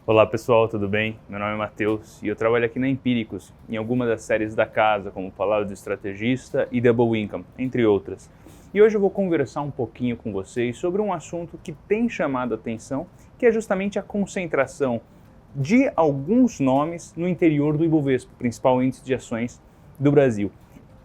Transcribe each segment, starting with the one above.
Olá pessoal, tudo bem? Meu nome é Matheus e eu trabalho aqui na Empíricos, em algumas das séries da casa, como Palavra do Estrategista e Double Income, entre outras. E hoje eu vou conversar um pouquinho com vocês sobre um assunto que tem chamado a atenção, que é justamente a concentração de alguns nomes no interior do Ibovespa, principal índice de ações do Brasil.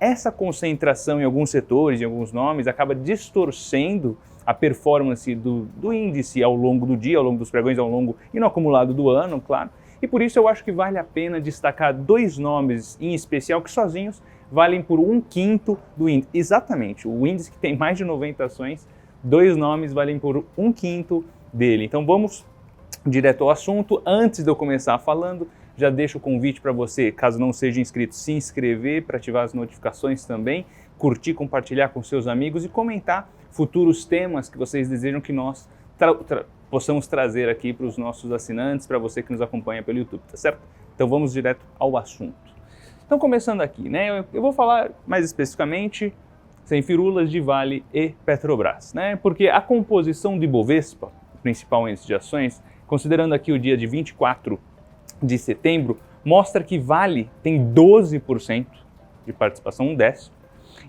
Essa concentração em alguns setores, em alguns nomes, acaba distorcendo a performance do índice ao longo do dia, ao longo dos pregões, ao longo e no acumulado do ano, claro. E por isso eu acho que vale a pena destacar dois nomes em especial que sozinhos valem por 1/5 do índice. Exatamente, o índice que tem mais de 90 ações, dois nomes valem por 1/5 dele. Então vamos direto ao assunto. Antes de eu começar falando, já deixo o convite para você, caso não seja inscrito, se inscrever para ativar as notificações também, curtir, compartilhar com seus amigos e comentar futuros temas que vocês desejam que nós possamos trazer aqui para os nossos assinantes, para você que nos acompanha pelo YouTube, tá certo? Então vamos direto ao assunto. Então começando aqui, né, eu vou falar mais especificamente, sem firulas, de Vale e Petrobras, né, porque a composição do Ibovespa, principal índice de ações, considerando aqui o dia de 24 de setembro, mostra que Vale tem 12% de participação, 1/10.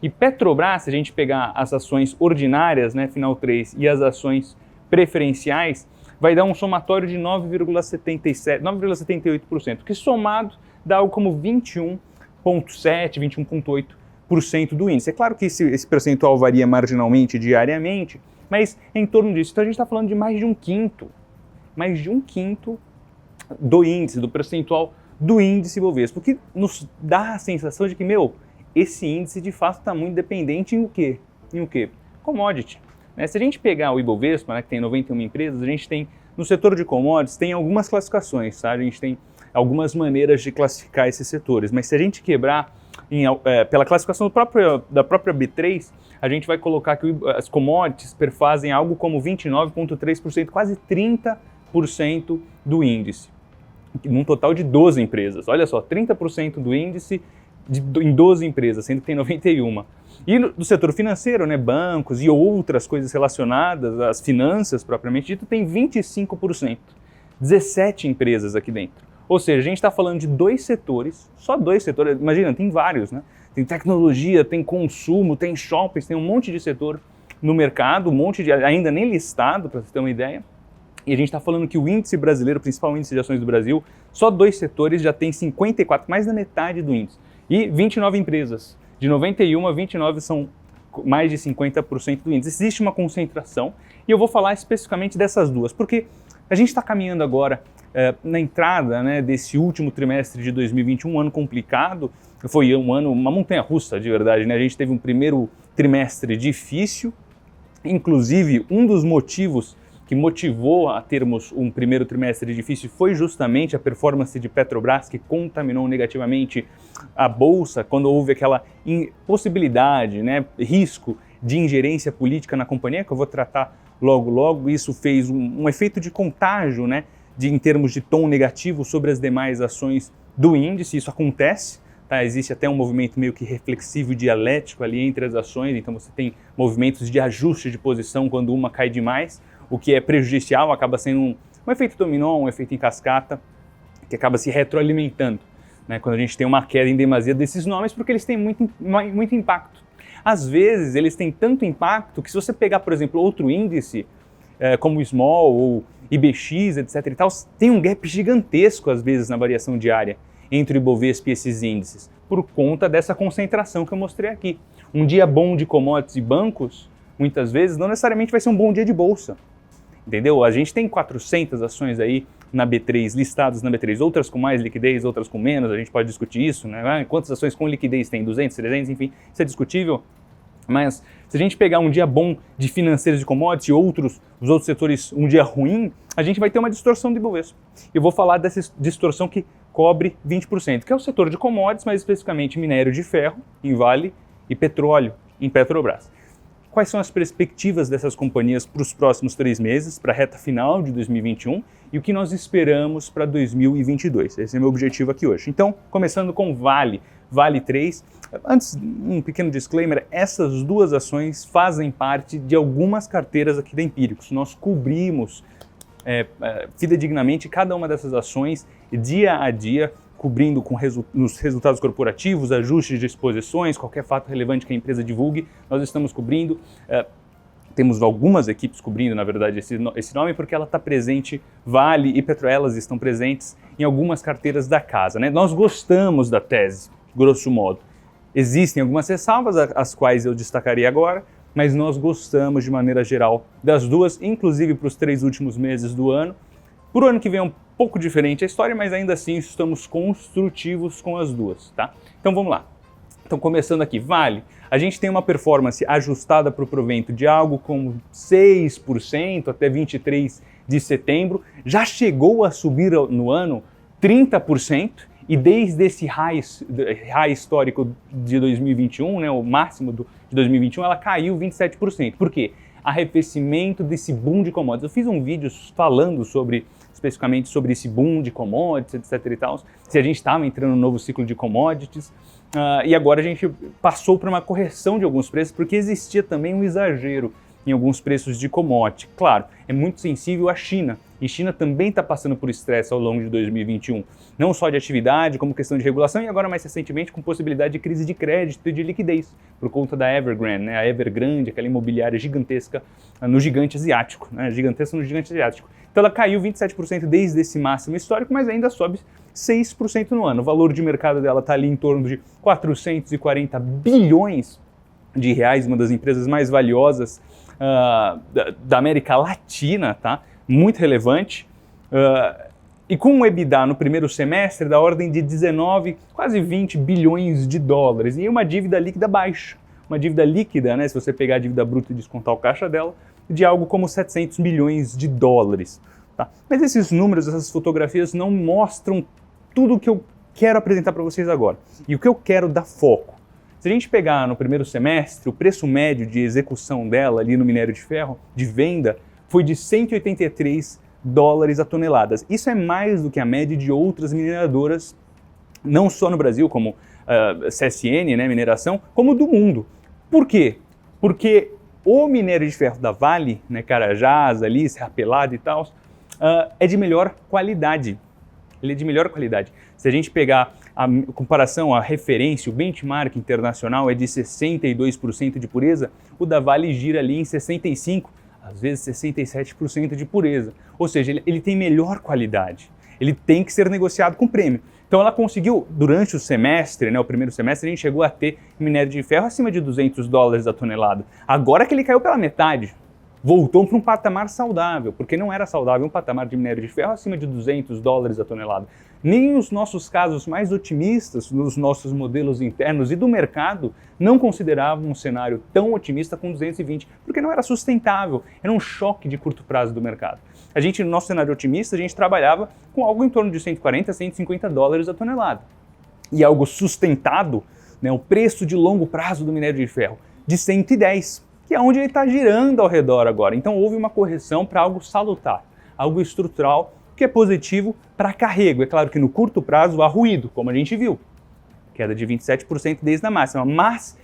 E Petrobras, se a gente pegar as ações ordinárias, né, final 3, e as ações preferenciais, vai dar um somatório de 9,78%, que somado dá algo como 21,7%, 21,8% do índice. É claro que esse percentual varia marginalmente diariamente, mas é em torno disso. Então a gente está falando de mais de 1/5 do índice, do percentual do índice Ibovespa, o que nos dá a sensação de que, esse índice de fato está muito dependente em o quê? Commodity. Né? Se a gente pegar o Ibovespa, né, que tem 91 empresas, a gente tem, no setor de commodities, tem algumas classificações, tá? A gente tem algumas maneiras de classificar esses setores, mas se a gente quebrar pela classificação da própria B3, a gente vai colocar que as commodities perfazem algo como 29,3%, quase 30% do índice, num total de 12 empresas. Olha só, 30% do índice em 12 empresas, sendo que tem 91. E do setor financeiro, né, bancos e outras coisas relacionadas às finanças propriamente dito, tem 25%. 17 empresas aqui dentro. Ou seja, a gente está falando de dois setores, só dois setores, imagina, tem vários, né? Tem tecnologia, tem consumo, tem shoppings, tem um monte de setor no mercado, um monte de ainda nem listado, para você ter uma ideia. E a gente está falando que o índice brasileiro, o principal índice de ações do Brasil, só dois setores já tem 54, mais da metade do índice. E 29 empresas. De 91 a 29 são mais de 50% do índice. Existe uma concentração e eu vou falar especificamente dessas duas, porque a gente está caminhando agora na entrada, né, desse último trimestre de 2021, um ano complicado, foi um ano, uma montanha-russa de verdade, né? A gente teve um primeiro trimestre difícil, inclusive um dos motivos que motivou a termos um primeiro trimestre difícil foi justamente a performance de Petrobras, que contaminou negativamente a Bolsa quando houve aquela possibilidade, né, risco de ingerência política na companhia, que eu vou tratar logo. Isso fez um efeito de contágio, né, em termos de tom negativo sobre as demais ações do índice. Isso acontece. Tá, existe até um movimento meio que reflexivo e dialético ali entre as ações, então você tem movimentos de ajuste de posição quando uma cai demais, o que é prejudicial, acaba sendo um efeito dominó, um efeito em cascata, que acaba se retroalimentando, né, quando a gente tem uma queda em demasia desses nomes, porque eles têm muito impacto. Às vezes, eles têm tanto impacto que se você pegar, por exemplo, outro índice, como o Small ou IBX, etc. e tal, tem um gap gigantesco, às vezes, na variação diária entre o Ibovespa e esses índices, por conta dessa concentração que eu mostrei aqui. Um dia bom de commodities e bancos, muitas vezes, não necessariamente vai ser um bom dia de bolsa. Entendeu? A gente tem 400 ações aí na B3, listadas na B3, outras com mais liquidez, outras com menos, a gente pode discutir isso, né? Quantas ações com liquidez tem? 200, 300, enfim, isso é discutível. Mas se a gente pegar um dia bom de financeiros de commodities e os outros setores um dia ruim, a gente vai ter uma distorção do Ibovespa. Eu vou falar dessa distorção que cobre 20%, que é o setor de commodities, mais especificamente minério de ferro, em Vale, e petróleo, em Petrobras. Quais são as perspectivas dessas companhias para os próximos 3 meses, para a reta final de 2021 e o que nós esperamos para 2022? Esse é o meu objetivo aqui hoje. Então, começando com Vale 3. Antes, um pequeno disclaimer, essas duas ações fazem parte de algumas carteiras aqui da Empíricos. Nós cobrimos fidedignamente cada uma dessas ações, dia a dia, cobrindo com nos resultados corporativos, ajustes de exposições, qualquer fato relevante que a empresa divulgue, nós estamos cobrindo. Temos algumas equipes cobrindo, na verdade, esse nome, porque ela está presente, Vale e Petroelas estão presentes em algumas carteiras da casa, né? Nós gostamos da tese, grosso modo. Existem algumas ressalvas, as quais eu destacaria agora, mas nós gostamos de maneira geral das duas, inclusive para os 3 últimos meses do ano. Para o ano que vem é um pouco diferente a história, mas ainda assim estamos construtivos com as duas, tá? Então vamos lá. Então começando aqui, Vale, a gente tem uma performance ajustada para o provento de algo como 6% até 23 de setembro, já chegou a subir no ano 30%, e desde esse high histórico de 2021, né, o máximo de 2021, ela caiu 27%. Por quê? Arrefecimento desse boom de commodities. Eu fiz um vídeo falando especificamente sobre esse boom de commodities, etc e tal, se a gente estava entrando num novo ciclo de commodities, e agora a gente passou por uma correção de alguns preços, porque existia também um exagero em alguns preços de commodity. Claro, é muito sensível à China, e China também está passando por estresse ao longo de 2021, não só de atividade, como questão de regulação, e agora mais recentemente com possibilidade de crise de crédito e de liquidez, por conta da Evergrande, né, a Evergrande, aquela imobiliária gigantesca no gigante asiático, né, gigantesca no gigante asiático. Então ela caiu 27% desde esse máximo histórico, mas ainda sobe 6% no ano. O valor de mercado dela está ali em torno de 440 bilhões de reais, uma das empresas mais valiosas da América Latina, tá? Muito relevante, e com um EBITDA no primeiro semestre da ordem de 19, quase 20 bilhões de dólares, e uma dívida líquida baixa, uma dívida líquida, né, se você pegar a dívida bruta e descontar o caixa dela, de algo como 700 milhões de dólares. Tá? Mas esses números, essas fotografias não mostram tudo o que eu quero apresentar para vocês agora, e o que eu quero dar foco. Se a gente pegar no primeiro semestre, o preço médio de execução dela ali no minério de ferro, de venda, foi de 183 dólares a tonelada. Isso é mais do que a média de outras mineradoras, não só no Brasil, como CSN, né, mineração, como do mundo. Por quê? Porque o minério de ferro da Vale, né, Carajás, ali, Serra Pelada e tal, é de melhor qualidade. Ele é de melhor qualidade. Se a gente pegar a comparação, a referência, o benchmark internacional é de 62% de pureza, o da Vale gira ali em 65%, às vezes 67% de pureza. Ou seja, ele tem melhor qualidade. Ele tem que ser negociado com prêmio. Então ela conseguiu, durante o semestre, né, o primeiro semestre, a gente chegou a ter minério de ferro acima de 200 dólares a tonelada. Agora que ele caiu pela metade, voltou para um patamar saudável, porque não era saudável um patamar de minério de ferro acima de 200 dólares a tonelada. Nem os nossos casos mais otimistas, nos nossos modelos internos e do mercado, não consideravam um cenário tão otimista com 220, porque não era sustentável, era um choque de curto prazo do mercado. A gente, no nosso cenário otimista, a gente trabalhava com algo em torno de 140 a 150 dólares a tonelada. E algo sustentado, né, o preço de longo prazo do minério de ferro, de 110, que é onde ele está girando ao redor agora. Então houve uma correção para algo salutar, algo estrutural, que é positivo para carrego. É claro que no curto prazo há ruído, como a gente viu, queda de 27% desde a máxima. Mas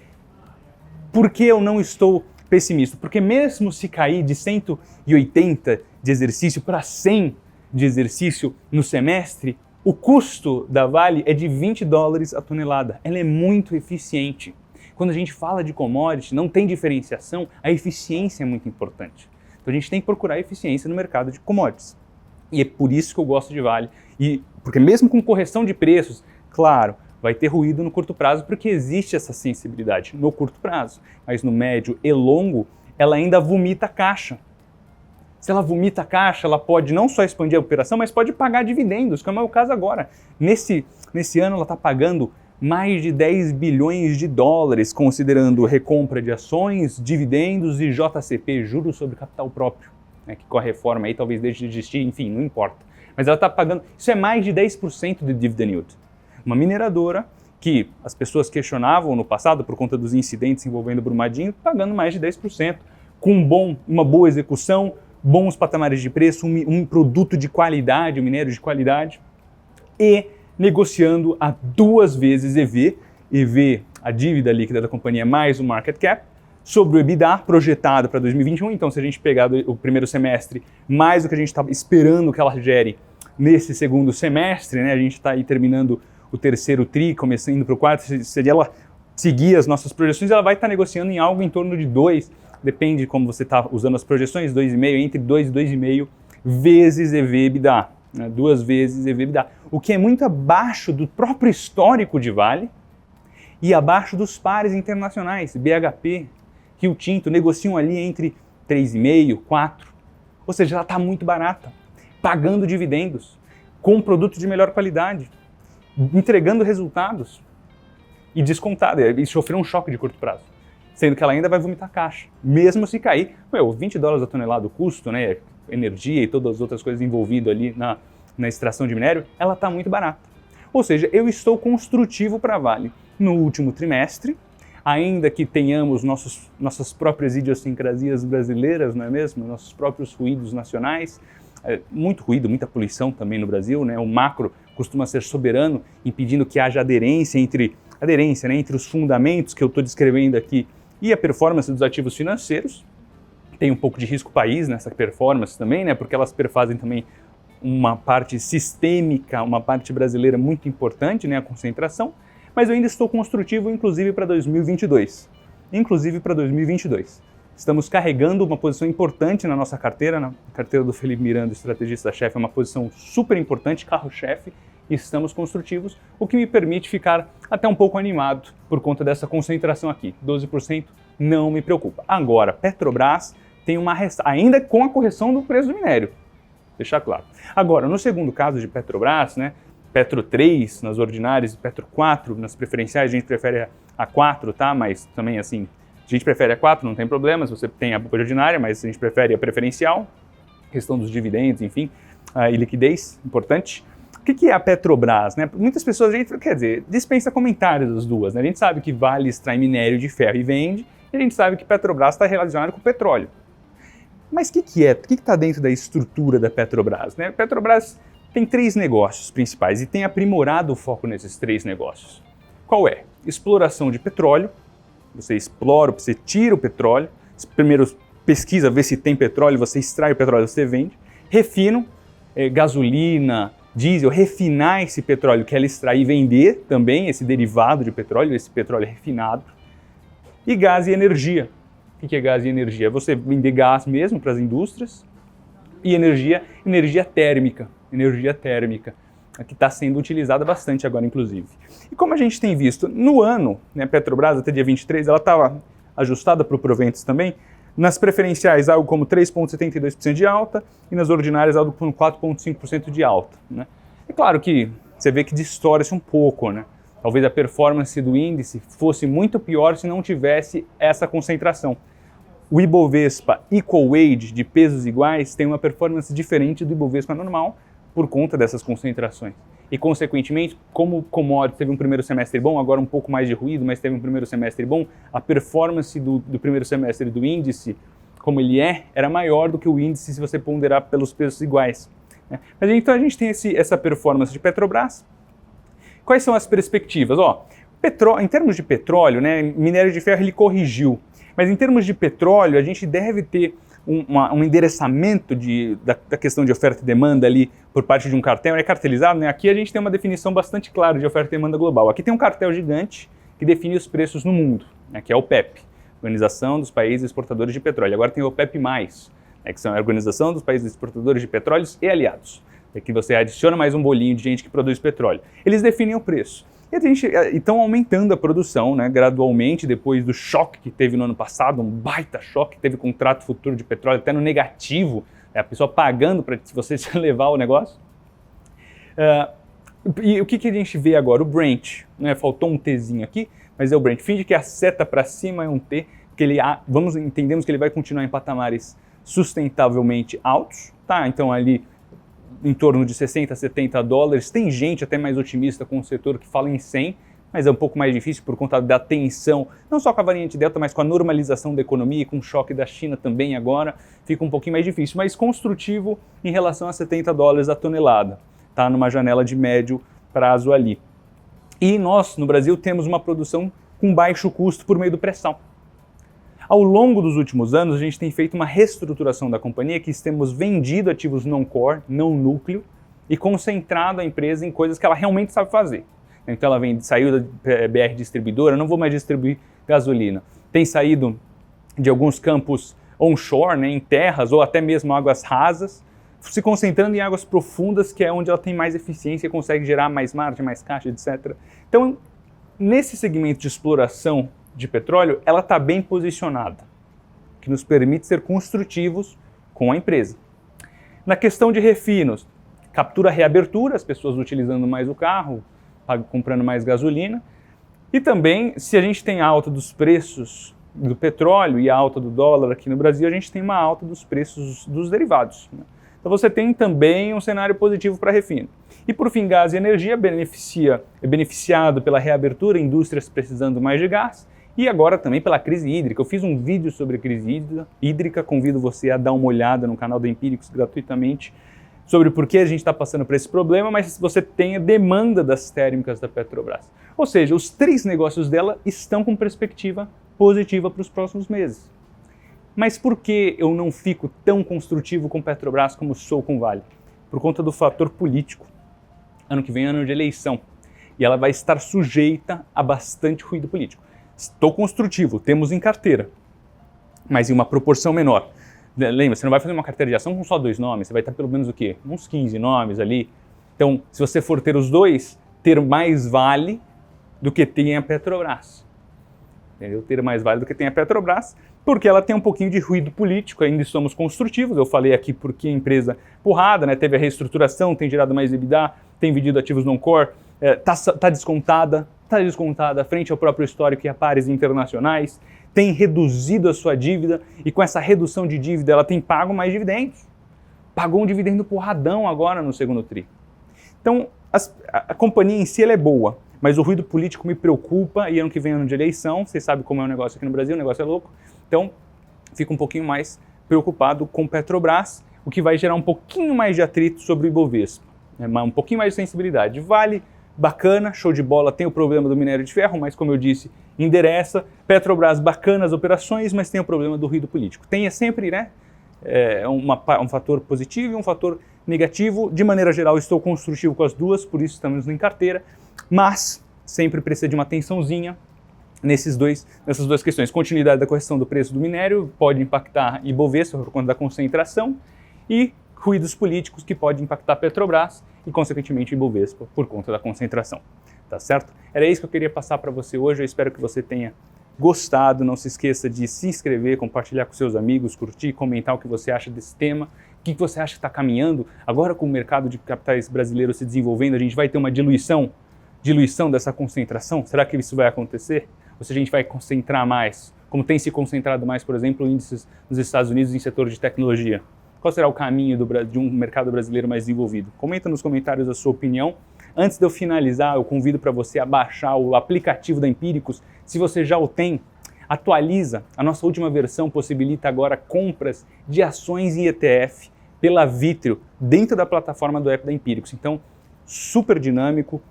por que eu não estou pessimista? Porque mesmo se cair de 180 de exercício para 100 de exercício no semestre, o custo da Vale é de 20 dólares a tonelada. Ela é muito eficiente. Quando a gente fala de commodity, não tem diferenciação, a eficiência é muito importante. Então a gente tem que procurar eficiência no mercado de commodities. E é por isso que eu gosto de Vale. Porque mesmo com correção de preços, claro, vai ter ruído no curto prazo, porque existe essa sensibilidade no curto prazo. Mas no médio e longo, ela ainda vomita caixa. Se ela vomita caixa, ela pode não só expandir a operação, mas pode pagar dividendos, como é o caso agora. Nesse ano ela está pagando mais de 10 bilhões de dólares, considerando recompra de ações, dividendos e JCP, juros sobre capital próprio, né, que com a reforma aí talvez deixe de existir, enfim, não importa. Mas ela está pagando, isso é mais de 10% de dividend yield. Uma mineradora que as pessoas questionavam no passado por conta dos incidentes envolvendo Brumadinho, pagando mais de 10%, com uma boa execução, bons patamares de preço, um produto de qualidade, um minério de qualidade, e negociando a 2 vezes EV, a dívida líquida da companhia mais o market cap, sobre o EBITDA projetado para 2021. Então, se a gente pegar o primeiro semestre, mais do que a gente está esperando que ela gere nesse segundo semestre, né, a gente está aí terminando o terceiro tri, começando para o quarto, se ela seguir as nossas projeções, ela vai estar negociando em algo em torno de 2, depende de como você está usando as projeções, 2,5, entre 2 e 2,5 vezes EV/EBITDA, né, 2 vezes EV/EBITDA, o que é muito abaixo do próprio histórico de Vale e abaixo dos pares internacionais, BHP, Rio Tinto, negociam ali entre 3,5, 4, ou seja, ela está muito barata, pagando dividendos, com produtos de melhor qualidade, entregando resultados e descontada, e sofreu um choque de curto prazo, sendo que ela ainda vai vomitar caixa, mesmo se cair, $20 a tonelada o custo, né, energia e todas as outras coisas envolvidas ali na extração de minério, ela está muito barata. Ou seja, eu estou construtivo para a Vale no último trimestre, ainda que tenhamos nossas próprias idiosincrasias brasileiras, não é mesmo? Nossos próprios ruídos nacionais, muito ruído, muita poluição também no Brasil, né? O macro costuma ser soberano, impedindo que haja aderência, né, entre os fundamentos que eu estou descrevendo aqui e a performance dos ativos financeiros. Tem um pouco de risco país nessa performance também, né, porque elas perfazem também uma parte sistêmica, uma parte brasileira muito importante, né, a concentração, mas eu ainda estou construtivo, inclusive para 2022. Estamos carregando uma posição importante na nossa carteira, na carteira do Felipe Miranda, estrategista-chefe, é uma posição super importante, carro-chefe, e estamos construtivos, o que me permite ficar até um pouco animado por conta dessa concentração aqui. 12% não me preocupa. Agora, Petrobras tem ainda com a correção do preço do minério, deixar claro. Agora, no segundo caso de Petrobras, né, Petro 3 nas ordinárias e Petro 4 nas preferenciais, a gente prefere a 4, tá? Mas também assim, a gente prefere a 4, não tem problema, se você tem a ordinária, mas a gente prefere a preferencial, questão dos dividendos, enfim, e liquidez, importante. O que é a Petrobras, né? Muitas pessoas, dispensa comentários das duas, né? A gente sabe que Vale extrai minério de ferro e vende, e a gente sabe que Petrobras está relacionado com o petróleo. Mas o que está dentro da estrutura da Petrobras, né? Petrobras tem 3 negócios principais e tem aprimorado o foco nesses 3 negócios. Qual é? Exploração de petróleo, você explora, você tira o petróleo, primeiro pesquisa, vê se tem petróleo, você extrai o petróleo, você vende, refino, gasolina, diesel, refinar esse petróleo que ela extrai e vender também, esse derivado de petróleo, esse petróleo refinado, e gás e energia. O que é gás e energia? É você vender gás mesmo para as indústrias e energia térmica, que está sendo utilizada bastante agora, inclusive. E como a gente tem visto, no ano, né, Petrobras até dia 23, ela estava ajustada para o Proventos também, nas preferenciais algo como 3,72% de alta e nas ordinárias algo como 4,5% de alta, né? É claro que você vê que distorce um pouco, né? Talvez a performance do índice fosse muito pior se não tivesse essa concentração. O Ibovespa Equal Weight, de pesos iguais, tem uma performance diferente do Ibovespa normal por conta dessas concentrações. E, consequentemente, como o commodity teve um primeiro semestre bom, agora um pouco mais de ruído, mas teve um primeiro semestre bom, a performance do primeiro semestre do índice, como ele era maior do que o índice se você ponderar pelos pesos iguais, né? Mas então a gente tem essa performance de Petrobras. Quais são as perspectivas? Em termos de petróleo, né, minério de ferro ele corrigiu, mas em termos de petróleo a gente deve ter um endereçamento da questão de oferta e demanda ali por parte de um cartel, é cartelizado, né? Aqui a gente tem uma definição bastante clara de oferta e demanda global. Aqui tem um cartel gigante que define os preços no mundo, né, que é a OPEP, Organização dos Países Exportadores de Petróleo. Agora tem a OPEP+, né, que são a Organização dos Países Exportadores de Petróleos e Aliados. Aqui você adiciona mais um bolinho de gente que produz petróleo. Eles definem o preço. E estão aumentando a produção, né, gradualmente, depois do choque que teve no ano passado, um baita choque, teve contrato futuro de petróleo até no negativo, a pessoa pagando para você levar o negócio. E o que a gente vê agora? O Brent, né, faltou um Tzinho aqui, mas é o Brent. Finge que a seta para cima é um T, que entendemos que ele vai continuar em patamares sustentavelmente altos, tá? Então ali em torno de 60, 70 dólares. Tem gente até mais otimista com o setor que fala em 100, mas é um pouco mais difícil por conta da tensão, não só com a variante Delta, mas com a normalização da economia e com o choque da China também agora, fica um pouquinho mais difícil, mas construtivo em relação a 70 dólares a tonelada, tá? Numa janela de médio prazo ali. E nós, no Brasil, temos uma produção com baixo custo por meio do pré-sal. Ao longo dos últimos anos, a gente tem feito uma reestruturação da companhia, que temos vendido ativos não-core, não núcleo, e concentrado a empresa em coisas que ela realmente sabe fazer. Então ela saiu da BR Distribuidora, não vou mais distribuir gasolina. Tem saído de alguns campos onshore, né, em terras ou até mesmo águas rasas, se concentrando em águas profundas, que é onde ela tem mais eficiência e consegue gerar mais margem, mais caixa, etc. Então, nesse segmento de exploração de petróleo, ela está bem posicionada, que nos permite ser construtivos com a empresa. Na questão de refinos, captura reabertura, as pessoas utilizando mais o carro, comprando mais gasolina, e também, se a gente tem alta dos preços do petróleo e a alta do dólar aqui no Brasil, a gente tem uma alta dos preços dos derivados, né? Então você tem também um cenário positivo para refino. E por fim, gás e energia é beneficiado pela reabertura, indústrias precisando mais de gás, e agora também pela crise hídrica. Eu fiz um vídeo sobre a crise hídrica, convido você a dar uma olhada no canal da Empíricos gratuitamente, sobre por que a gente está passando por esse problema, mas você tem a demanda das térmicas da Petrobras. Ou seja, os 3 negócios dela estão com perspectiva positiva para os próximos meses. Mas por que eu não fico tão construtivo com Petrobras como sou com Vale? Por conta do fator político. Ano que vem é ano de eleição e ela vai estar sujeita a bastante ruído político. Estou construtivo, temos em carteira, mas em uma proporção menor. Lembra, você não vai fazer uma carteira de ação com só 2 nomes, você vai ter pelo menos o quê? Uns 15 nomes ali. Então, se você for ter os 2, ter mais Vale do que tem a Petrobras. Entendeu? Ter mais Vale do que tem a Petrobras, porque ela tem um pouquinho de ruído político, ainda somos construtivos. Eu falei aqui porque a empresa porrada, né, teve a reestruturação, tem gerado mais EBITDA, tem vendido ativos non-core, está descontada frente ao próprio histórico e a pares internacionais, tem reduzido a sua dívida e com essa redução de dívida ela tem pago mais dividendos. Pagou um dividendo porradão agora no segundo tri. Então a companhia em si ela é boa, mas o ruído político me preocupa e ano que vem é ano de eleição, vocês sabem como é o negócio aqui no Brasil, o negócio é louco, então fico um pouquinho mais preocupado com Petrobras, o que vai gerar um pouquinho mais de atrito sobre o Ibovespa, né? Um pouquinho mais de sensibilidade. Vale, bacana, show de bola, tem o problema do minério de ferro, mas como eu disse, endereça. Petrobras, bacana as operações, mas tem o problema do ruído político. Tem sempre, né, um fator positivo e um fator negativo. De maneira geral, estou construtivo com as duas, por isso estamos em carteira, mas sempre precisa de uma atençãozinha nessas duas questões. Continuidade da correção do preço do minério pode impactar Ibovespa por conta da concentração e ruídos políticos que podem impactar a Petrobras e, consequentemente, Ibovespa por conta da concentração. Tá certo? Era isso que eu queria passar para você hoje. Eu espero que você tenha gostado. Não se esqueça de se inscrever, compartilhar com seus amigos, curtir, comentar o que você acha desse tema. O que você acha que está caminhando? Agora, com o mercado de capitais brasileiro se desenvolvendo, a gente vai ter uma diluição dessa concentração? Será que isso vai acontecer? Ou se a gente vai concentrar mais, como tem se concentrado mais, por exemplo, índices nos Estados Unidos em setor de tecnologia? Qual será o caminho de um mercado brasileiro mais desenvolvido? Comenta nos comentários a sua opinião. Antes de eu finalizar, eu convido para você a baixar o aplicativo da Empíricos. Se você já o tem, atualiza. A nossa última versão possibilita agora compras de ações em ETF pela Vitrio dentro da plataforma do app da Empíricos. Então, super dinâmico,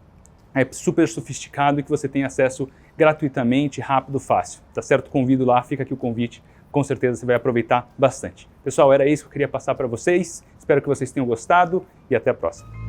super sofisticado e que você tem acesso gratuitamente, rápido, fácil. Tá certo? Convido lá, fica aqui o convite. Com certeza você vai aproveitar bastante. Pessoal, era isso que eu queria passar para vocês. Espero que vocês tenham gostado e até a próxima.